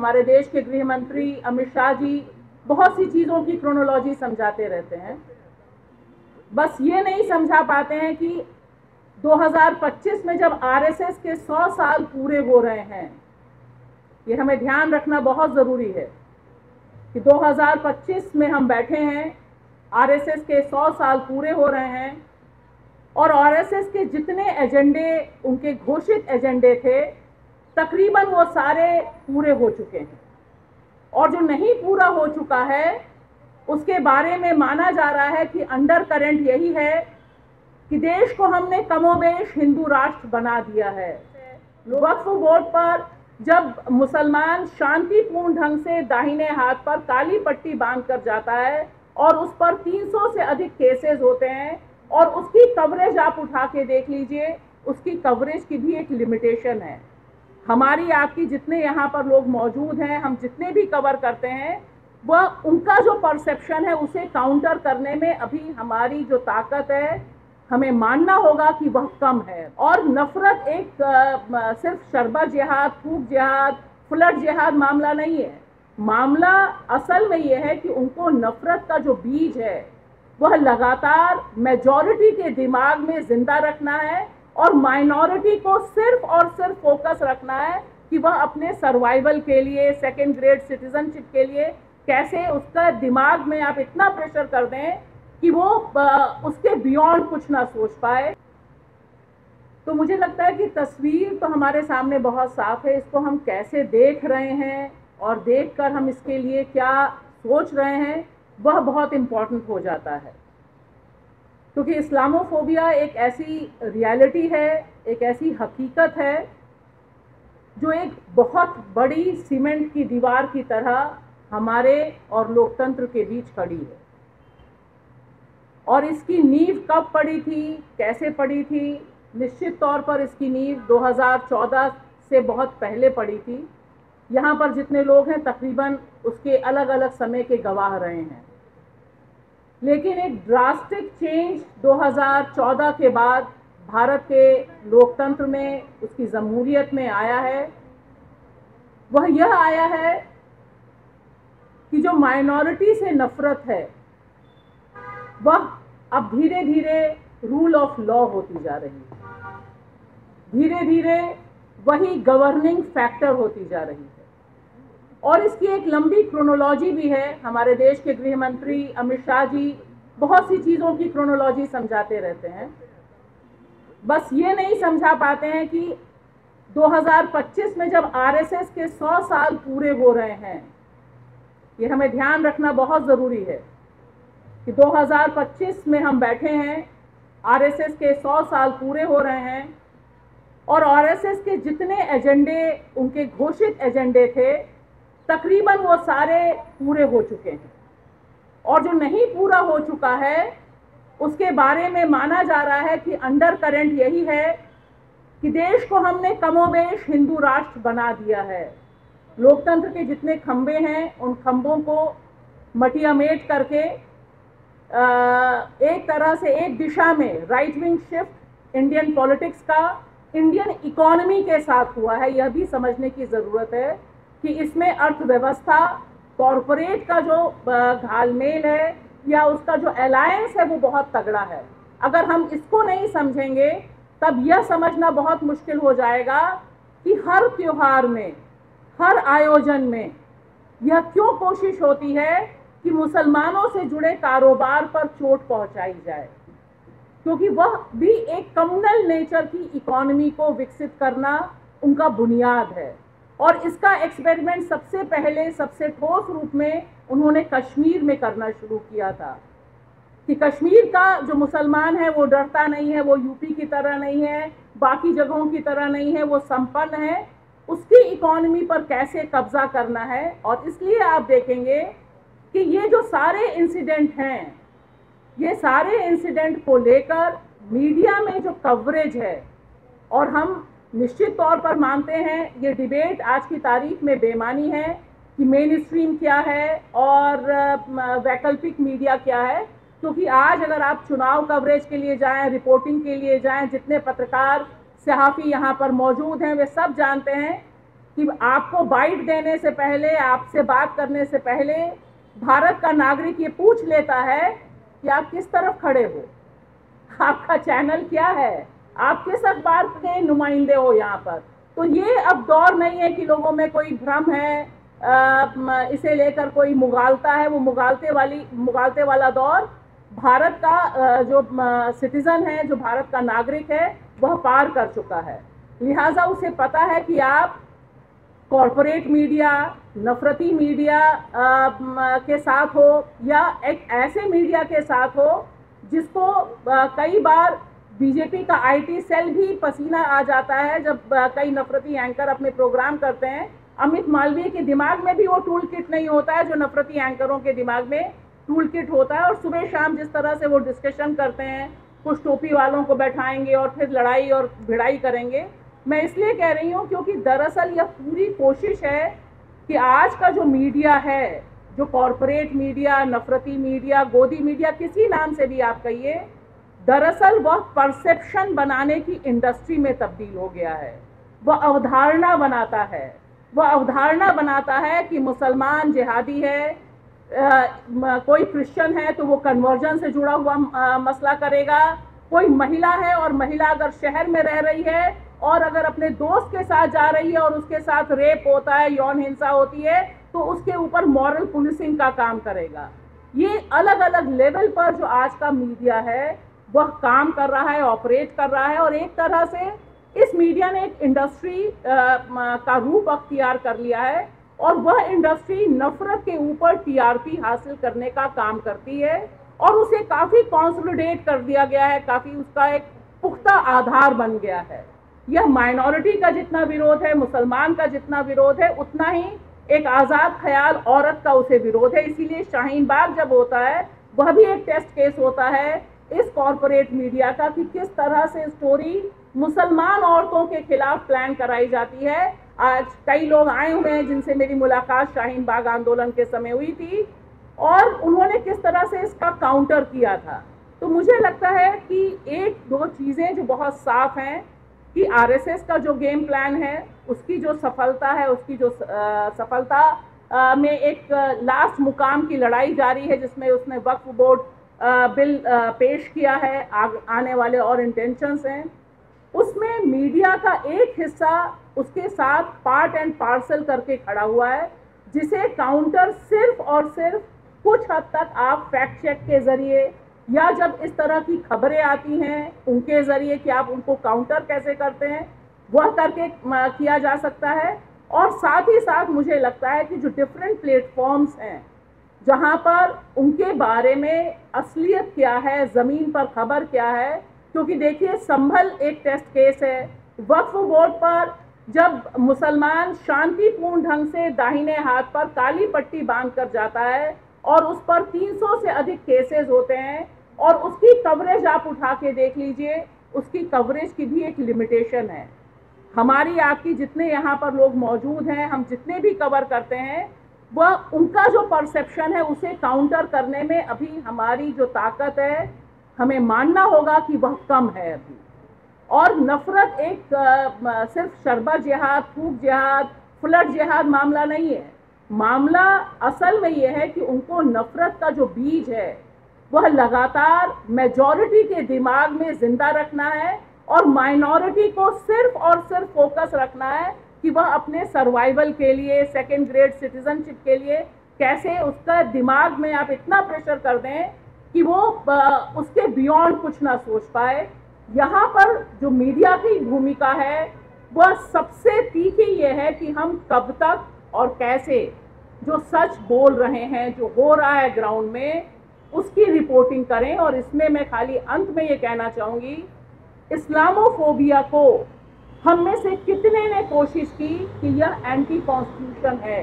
हमारे देश के गृह मंत्री अमित शाह जी बहुत सी चीज़ों की क्रोनोलॉजी समझाते रहते हैं, बस ये नहीं समझा पाते हैं कि 2025 में जब आरएसएस के 100 साल पूरे हो रहे हैं, ये हमें ध्यान रखना बहुत ज़रूरी है कि 2025 में हम बैठे हैं, आरएसएस के 100 साल पूरे हो रहे हैं और आरएसएस के जितने एजेंडे, उनके घोषित एजेंडे थे, तकरीबन वो सारे पूरे हो चुके हैं और जो नहीं पूरा हो चुका है उसके बारे में माना जा रहा है कि अंडर करंट यही है कि देश को हमने कमोबेश हिंदू राष्ट्र बना दिया है। वक्फ बोर्ड पर जब मुसलमान शांतिपूर्ण ढंग से दाहिने हाथ पर काली पट्टी बांध कर जाता है और उस पर 300 से अधिक केसेस होते हैं और उसकी कवरेज आप उठा के देख लीजिए, उसकी कवरेज की भी एक लिमिटेशन है। हमारी आपकी जितने यहाँ पर लोग मौजूद हैं, हम जितने भी कवर करते हैं, वह उनका जो परसेप्शन है उसे काउंटर करने में अभी हमारी जो ताकत है, हमें मानना होगा कि वह कम है। और नफरत एक सिर्फ शरबत जिहाद, फूक जिहाद, फ्लड जिहाद मामला नहीं है। मामला असल में यह है कि उनको नफरत का जो बीज है वह लगातार मेजॉरिटी के दिमाग में जिंदा रखना है और माइनॉरिटी को सिर्फ और सिर्फ फोकस रखना है कि वह अपने सर्वाइवल के लिए, सेकेंड ग्रेड सिटीजनशिप के लिए कैसे उसका दिमाग में आप इतना प्रेशर कर दें कि वो उसके बियॉन्ड कुछ ना सोच पाए। तो मुझे लगता है कि तस्वीर तो हमारे सामने बहुत साफ है, इसको हम कैसे देख रहे हैं और देखकर हम इसके लिए क्या सोच रहे हैं वह बहुत इम्पोर्टेंट हो जाता है, क्योंकि इस्लामोफोबिया एक ऐसी रियलिटी है, एक ऐसी हकीकत है जो एक बहुत बड़ी सीमेंट की दीवार की तरह हमारे और लोकतंत्र के बीच खड़ी है। और इसकी नींव कब पड़ी थी, कैसे पड़ी थी? निश्चित तौर पर इसकी नींव 2014 से बहुत पहले पड़ी थी। यहाँ पर जितने लोग हैं तकरीबन उसके अलग अलग समय के गवाह रहे हैं, लेकिन एक ड्रास्टिक चेंज 2014 के बाद भारत के लोकतंत्र में, उसकी जमहूरियत में आया है। वह यह आया है कि जो माइनॉरिटी से नफरत है वह अब धीरे धीरे रूल ऑफ लॉ होती जा रही है, धीरे धीरे वही गवर्निंग फैक्टर होती जा रही है। और इसकी एक लंबी क्रोनोलॉजी भी है। हमारे देश के गृह मंत्री अमित शाह जी बहुत सी चीज़ों की क्रोनोलॉजी समझाते रहते हैं, बस ये नहीं समझा पाते हैं कि 2025 में जब आरएसएस के 100 साल पूरे हो रहे हैं, ये हमें ध्यान रखना बहुत ज़रूरी है कि 2025 में हम बैठे हैं, आरएसएस के 100 साल पूरे हो रहे हैं और आरएसएस के जितने एजेंडे, उनके घोषित एजेंडे थे, तकरीबन वो सारे पूरे हो चुके हैं और जो नहीं पूरा हो चुका है उसके बारे में माना जा रहा है कि अंडर करंट यही है कि देश को हमने कमोबेश हिंदू राष्ट्र बना दिया है। लोकतंत्र के जितने खंबे हैं उन खंबों को मटियामेट करके एक तरह से एक दिशा में right wing shift Indian politics का इंडियन इकोनॉमी के साथ हुआ है। यह भी समझने की ज़रूरत है कि इसमें अर्थव्यवस्था, कॉरपोरेट का जो घालमेल है या उसका जो अलायंस है वो बहुत तगड़ा है। अगर हम इसको नहीं समझेंगे तब यह समझना बहुत मुश्किल हो जाएगा कि हर त्योहार में, हर आयोजन में यह क्यों कोशिश होती है कि मुसलमानों से जुड़े कारोबार पर चोट पहुंचाई जाए, क्योंकि वह भी एक कम्युनल नेचर की इकोनॉमी को विकसित करना उनका बुनियाद है। और इसका एक्सपेरिमेंट सबसे पहले, सबसे ठोस रूप में उन्होंने कश्मीर में करना शुरू किया था कि कश्मीर का जो मुसलमान है वो डरता नहीं है, वो यूपी की तरह नहीं है, बाकी जगहों की तरह नहीं है, वो संपन्न है, उसकी इकोनॉमी पर कैसे कब्जा करना है। और इसलिए आप देखेंगे कि ये जो सारे इंसिडेंट हैं, ये सारे इंसिडेंट को लेकर मीडिया में जो कवरेज है, और हम निश्चित तौर पर मानते हैं ये डिबेट आज की तारीख में बेमानी है कि मेन स्ट्रीम क्या है और वैकल्पिक मीडिया क्या है, क्योंकि आज अगर आप चुनाव कवरेज के लिए जाएं, रिपोर्टिंग के लिए जाएं, जितने पत्रकार सहाफ़ी यहाँ पर मौजूद हैं वे सब जानते हैं कि आपको बाइट देने से पहले, आपसे बात करने से पहले भारत का नागरिक ये पूछ लेता है कि आप किस तरफ खड़े हो, आपका चैनल क्या है, आप किस अखबार के नुमाइंदे हो यहाँ पर। तो ये अब दौर नहीं है कि लोगों में कोई भ्रम है, इसे लेकर कोई मुगालता है। वो मुगालते वाला दौर भारत का जो सिटीजन है, जो भारत का नागरिक है, वह पार कर चुका है। लिहाजा उसे पता है कि आप कॉरपोरेट मीडिया, नफरती मीडिया के साथ हो या एक ऐसे मीडिया के साथ हो जिसको कई बार बीजेपी का आईटी सेल भी पसीना आ जाता है जब कई नफरती एंकर अपने प्रोग्राम करते हैं। अमित मालवीय के दिमाग में भी वो टूल किट नहीं होता है जो नफरती एंकरों के दिमाग में टूल किट होता है। और सुबह शाम जिस तरह से वो डिस्कशन करते हैं, कुछ टोपी वालों को बैठाएंगे और फिर लड़ाई और भिड़ाई करेंगे। मैं इसलिए कह रही हूँ क्योंकि दरअसल यह पूरी कोशिश है कि आज का जो मीडिया है, जो कॉरपोरेट मीडिया, नफरती मीडिया, गोदी मीडिया, किसी नाम से भी आप कहिए, दरअसल वह परसेप्शन बनाने की इंडस्ट्री में तब्दील हो गया है। वह अवधारणा बनाता है, वह अवधारणा बनाता है कि मुसलमान जिहादी है, कोई क्रिश्चियन है तो वो कन्वर्जन से जुड़ा हुआ मसला करेगा, कोई महिला है और महिला अगर शहर में रह रही है और अगर अपने दोस्त के साथ जा रही है और उसके साथ रेप होता है, यौन हिंसा होती है, तो उसके ऊपर मॉरल पुलिसिंग का काम करेगा। ये अलग अलग लेवल पर जो आज का मीडिया है वह काम कर रहा है, ऑपरेट कर रहा है। और एक तरह से इस मीडिया ने एक इंडस्ट्री का रूप अख्तियार कर लिया है और वह इंडस्ट्री नफरत के ऊपर टीआरपी हासिल करने का काम करती है और उसे काफ़ी कंसोलिडेट कर दिया गया है, काफ़ी उसका एक पुख्ता आधार बन गया है। यह माइनॉरिटी का जितना विरोध है, मुसलमान का जितना विरोध है, उतना ही एक आज़ाद ख्याल औरत का उसे विरोध है। इसीलिए शाहीन बाग जब होता है वह भी एक टेस्ट केस होता है इस कॉरपोरेट मीडिया का कि किस तरह से स्टोरी मुसलमान औरतों के खिलाफ प्लान कराई जाती है। आज कई लोग आए हुए हैं जिनसे मेरी मुलाकात शाहीन बाग आंदोलन के समय हुई थी और उन्होंने किस तरह से इसका काउंटर किया था। तो मुझे लगता है कि एक दो चीज़ें जो बहुत साफ हैं कि आरएसएस का जो गेम प्लान है, उसकी जो सफलता है, उसकी जो सफलता में एक लास्ट मुकाम की लड़ाई जारी है जिसमें उसने वक्फ बोर्ड बिल पेश किया है, आने वाले और इंटेंशंस हैं। उसमें मीडिया का एक हिस्सा उसके साथ पार्ट एंड पार्सल करके खड़ा हुआ है, जिसे काउंटर सिर्फ और सिर्फ कुछ हद तक आप फैक्ट चेक के ज़रिए या जब इस तरह की खबरें आती हैं उनके ज़रिए कि आप उनको काउंटर कैसे करते हैं, वह करके किया जा सकता है। और साथ ही साथ मुझे लगता है कि जो डिफरेंट प्लेटफॉर्म्स हैं जहाँ पर उनके बारे में असलियत क्या है, ज़मीन पर खबर क्या है, क्योंकि देखिए संभल एक टेस्ट केस है। वक्फ बोर्ड पर जब मुसलमान शांतिपूर्ण ढंग से दाहिने हाथ पर काली पट्टी बांध कर जाता है और उस पर 300 से अधिक केसेस होते हैं और उसकी कवरेज आप उठा के देख लीजिए, उसकी कवरेज की भी एक लिमिटेशन है। हमारी आपकी जितने यहाँ पर लोग मौजूद हैं, हम जितने भी कवर करते हैं, वह उनका जो परसेप्शन है उसे काउंटर करने में अभी हमारी जो ताकत है, हमें मानना होगा कि वह कम है अभी। और नफ़रत एक सिर्फ शरबत जिहाद, थूक जिहाद, फ्लड जिहाद मामला नहीं है। मामला असल में यह है कि उनको नफ़रत का जो बीज है वह लगातार मेजॉरिटी के दिमाग में ज़िंदा रखना है और माइनॉरिटी को सिर्फ और सिर्फ फोकस रखना है कि वह अपने सर्वाइवल के लिए, सेकेंड ग्रेड सिटीजनशिप के लिए कैसे उसका दिमाग में आप इतना प्रेशर कर दें कि वो उसके बियॉन्ड कुछ ना सोच पाए। यहाँ पर जो मीडिया की भूमिका है वह सबसे तीखी ये है कि हम कब तक और कैसे जो सच बोल रहे हैं, जो हो रहा है ग्राउंड में, उसकी रिपोर्टिंग करें। और इसमें मैं खाली अंत में ये कहना चाहूँगी, इस्लामोफोबिया को हम में से कितने ने कोशिश की कि यह एंटी कॉन्स्टिट्यूशन है,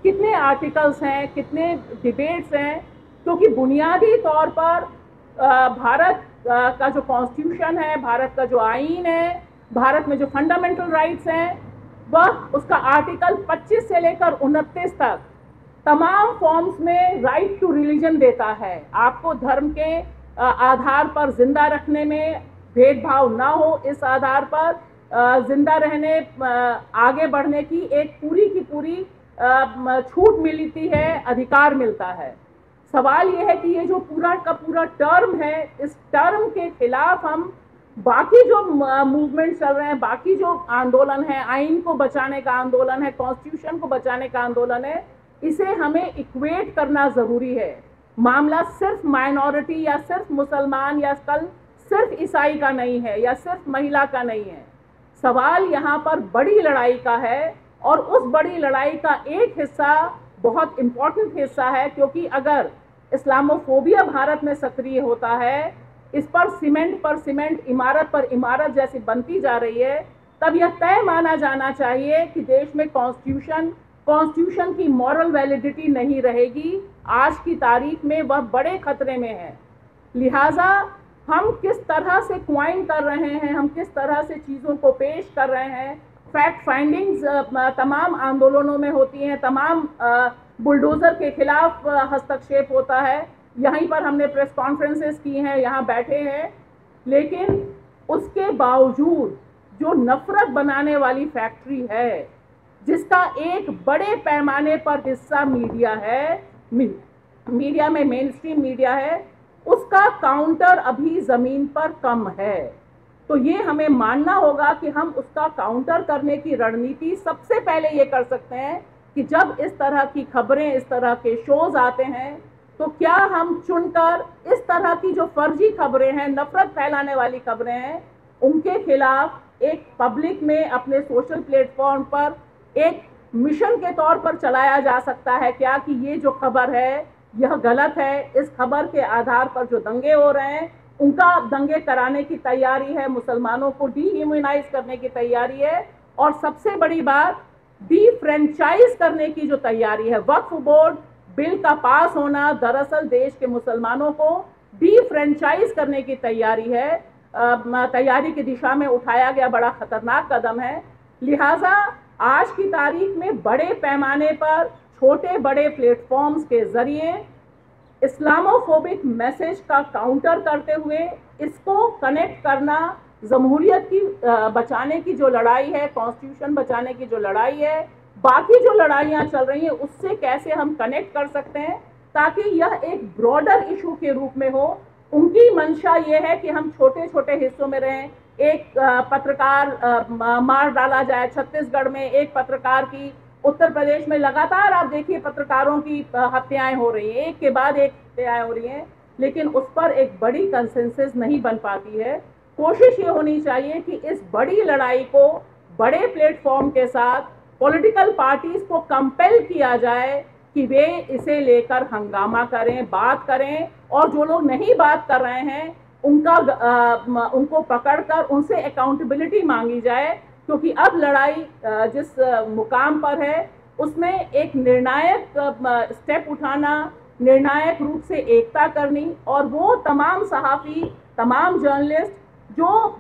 कितने आर्टिकल्स हैं, कितने डिबेट्स हैं, क्योंकि बुनियादी तौर पर भारत का जो कॉन्स्टिट्यूशन है, भारत का जो आईन है, भारत में जो फंडामेंटल राइट्स हैं, वह उसका आर्टिकल 25 से लेकर 29 तक तमाम फॉर्म्स में राइट टू रिलीजन देता है। आपको धर्म के आधार पर जिंदा रखने में भेदभाव ना हो, इस आधार पर जिंदा रहने, आगे बढ़ने की एक पूरी की पूरी छूट मिलती है, अधिकार मिलता है। सवाल यह है कि ये जो पूरा का पूरा टर्म है, इस टर्म के खिलाफ हम बाकी जो मूवमेंट चल रहे हैं, बाकी जो आंदोलन है, आइन को बचाने का आंदोलन है, कॉन्स्टिट्यूशन को बचाने का आंदोलन है, इसे हमें इक्वेट करना जरूरी है। मामला सिर्फ माइनॉरिटी या सिर्फ मुसलमान या कल सिर्फ ईसाई का नहीं है या सिर्फ महिला का नहीं है। सवाल यहाँ पर बड़ी लड़ाई का है और उस बड़ी लड़ाई का एक हिस्सा बहुत इंपॉर्टेंट हिस्सा है, क्योंकि अगर इस्लामोफोबिया भारत में सक्रिय होता है, इस पर सीमेंट, इमारत पर इमारत जैसी बनती जा रही है, तब यह तय माना जाना चाहिए कि देश में कॉन्स्टिट्यूशन की मॉरल वैलिडिटी नहीं रहेगी। आज की तारीख में वह बड़े खतरे में है। लिहाजा हम किस तरह से क्वाइन कर रहे हैं, हम किस तरह से चीज़ों को पेश कर रहे हैं, फैक्ट फाइंडिंग्स तमाम आंदोलनों में होती हैं, तमाम बुलडोज़र के खिलाफ हस्तक्षेप होता है। यहीं पर हमने प्रेस कॉन्फ्रेंसेस की हैं, यहाँ बैठे हैं, लेकिन उसके बावजूद जो नफरत बनाने वाली फैक्ट्री है, जिसका एक बड़े पैमाने पर हिस्सा मीडिया है, मीडिया में मेन स्ट्रीम मीडिया है, उसका काउंटर अभी ज़मीन पर कम है। तो ये हमें मानना होगा कि हम उसका काउंटर करने की रणनीति सबसे पहले ये कर सकते हैं कि जब इस तरह की खबरें, इस तरह के शोज आते हैं, तो क्या हम चुनकर इस तरह की जो फर्जी खबरें हैं, नफरत फैलाने वाली खबरें हैं, उनके खिलाफ एक पब्लिक में अपने सोशल प्लेटफॉर्म पर एक मिशन के तौर पर चलाया जा सकता है क्या कि ये जो खबर है यह गलत है। इस खबर के आधार पर जो दंगे हो रहे हैं, उनका दंगे कराने की तैयारी है, मुसलमानों को डीह्यूमनाइज करने की तैयारी है, और सबसे बड़ी बात डीफ्रेंचाइज करने की जो तैयारी है। वक्फ बोर्ड बिल का पास होना दरअसल देश के मुसलमानों को डीफ्रेंचाइज करने की तैयारी है, तैयारी की दिशा में उठाया गया बड़ा खतरनाक कदम है। लिहाजा आज की तारीख में बड़े पैमाने पर छोटे बड़े प्लेटफॉर्म्स के जरिए इस्लामोफोबिक मैसेज का काउंटर करते हुए इसको कनेक्ट करना, जमहूरियत की बचाने की जो लड़ाई है, कॉन्स्टिट्यूशन बचाने की जो लड़ाई है, बाकी जो लड़ाइयाँ चल रही हैं, उससे कैसे हम कनेक्ट कर सकते हैं ताकि यह एक ब्रॉडर इशू के रूप में हो। उनकी मंशा ये है कि हम छोटे छोटे हिस्सों में रहें। एक पत्रकार मार डाला जाए, छत्तीसगढ़ में एक पत्रकार की, उत्तर प्रदेश में लगातार आप देखिए पत्रकारों की हत्याएं हो रही हैं, एक के बाद एक हत्याएं हो रही हैं, लेकिन उस पर एक बड़ी कंसेंसस नहीं बन पाती है। कोशिश ये होनी चाहिए कि इस बड़ी लड़ाई को बड़े प्लेटफॉर्म के साथ पॉलिटिकल पार्टीज को कंपेल किया जाए कि वे इसे लेकर हंगामा करें, बात करें, और जो लोग नहीं बात कर रहे हैं उनको पकड़कर उनसे अकाउंटेबिलिटी मांगी जाए, क्योंकि अब लड़ाई जिस मुकाम पर है उसमें एक निर्णायक स्टेप उठाना, निर्णायक रूप से एकता करनी, और वो तमाम सहाफ़ी, तमाम जर्नलिस्ट जो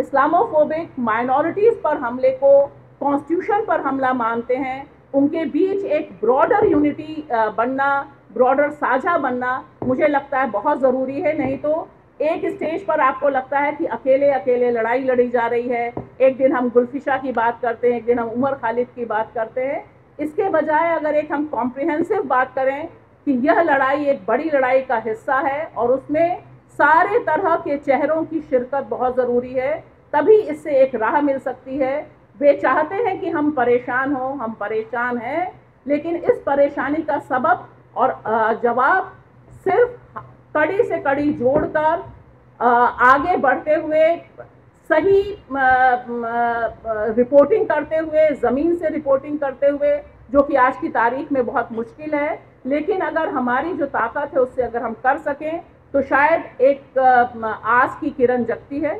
इस्लामोफोबिक माइनॉरिटीज़ पर हमले को कॉन्स्टिट्यूशन पर हमला मानते हैं, उनके बीच एक ब्रॉडर यूनिटी बनना, ब्रॉडर साझा बनना मुझे लगता है बहुत ज़रूरी है। नहीं तो एक स्टेज पर आपको लगता है कि अकेले अकेले लड़ाई लड़ी जा रही है। एक दिन हम गुलफिशा की बात करते हैं, एक दिन हम उमर खालिद की बात करते हैं। इसके बजाय अगर एक हम कॉम्प्रिहेंसिव बात करें कि यह लड़ाई एक बड़ी लड़ाई का हिस्सा है और उसमें सारे तरह के चेहरों की शिरकत बहुत ज़रूरी है, तभी इससे एक राह मिल सकती है। वे चाहते हैं कि हम परेशान हों, हम परेशान हैं, लेकिन इस परेशानी का सबब और जवाब सिर्फ कड़ी से कड़ी जोड़कर आगे बढ़ते हुए, सही रिपोर्टिंग करते हुए, ज़मीन से रिपोर्टिंग करते हुए, जो कि आज की तारीख में बहुत मुश्किल है, लेकिन अगर हमारी जो ताकत है उससे अगर हम कर सकें तो शायद एक आस की किरण जगती है।